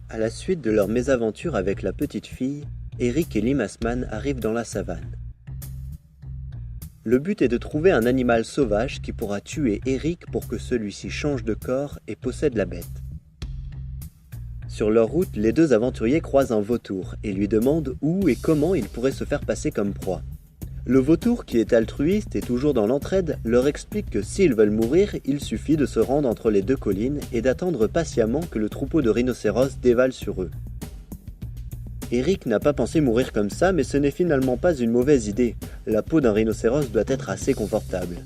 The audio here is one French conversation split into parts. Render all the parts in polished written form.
À la suite de leur mésaventure avec la petite fille, Eric et Limassman arrivent dans la savane. Le but est de trouver un animal sauvage qui pourra tuer Eric pour que celui-ci change de corps et possède la bête. Sur leur route, les deux aventuriers croisent un vautour et lui demandent où et comment il pourrait se faire passer comme proie. Le vautour, qui est altruiste et toujours dans l'entraide, leur explique que s'ils veulent mourir, il suffit de se rendre entre les deux collines et d'attendre patiemment que le troupeau de rhinocéros dévale sur eux. Eric n'a pas pensé mourir comme ça, mais ce n'est finalement pas une mauvaise idée. La peau d'un rhinocéros doit être assez confortable.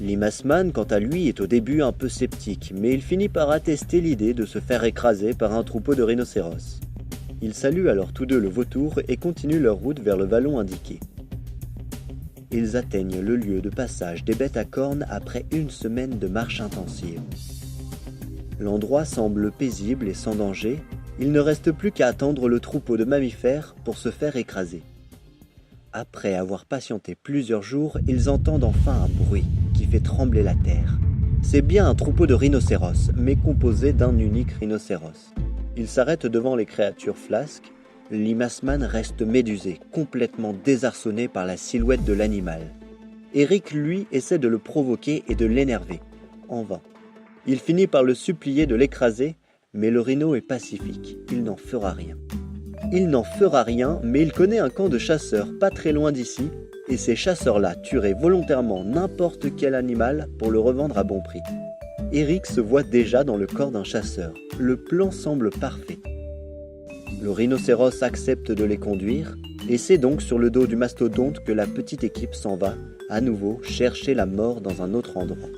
Limassman, quant à lui, est au début un peu sceptique, mais il finit par attester l'idée de se faire écraser par un troupeau de rhinocéros. Ils saluent alors tous deux le vautour et continuent leur route vers le vallon indiqué. Ils atteignent le lieu de passage des bêtes à cornes après une semaine de marche intensive. L'endroit semble paisible et sans danger, il ne reste plus qu'à attendre le troupeau de mammifères pour se faire écraser. Après avoir patienté plusieurs jours, ils entendent enfin un bruit qui fait trembler la terre. C'est bien un troupeau de rhinocéros, mais composé d'un unique rhinocéros. Ils s'arrêtent devant les créatures flasques. Limassman reste médusé, complètement désarçonné par la silhouette de l'animal. Eric, lui, essaie de le provoquer et de l'énerver. En vain. Il finit par le supplier de l'écraser, mais le rhino est pacifique, il n'en fera rien. Il n'en fera rien, mais il connaît un camp de chasseurs pas très loin d'ici, et ces chasseurs-là tueraient volontairement n'importe quel animal pour le revendre à bon prix. Eric se voit déjà dans le corps d'un chasseur. Le plan semble parfait. Le rhinocéros accepte de les conduire, et c'est donc sur le dos du mastodonte que la petite équipe s'en va, à nouveau chercher la mort dans un autre endroit.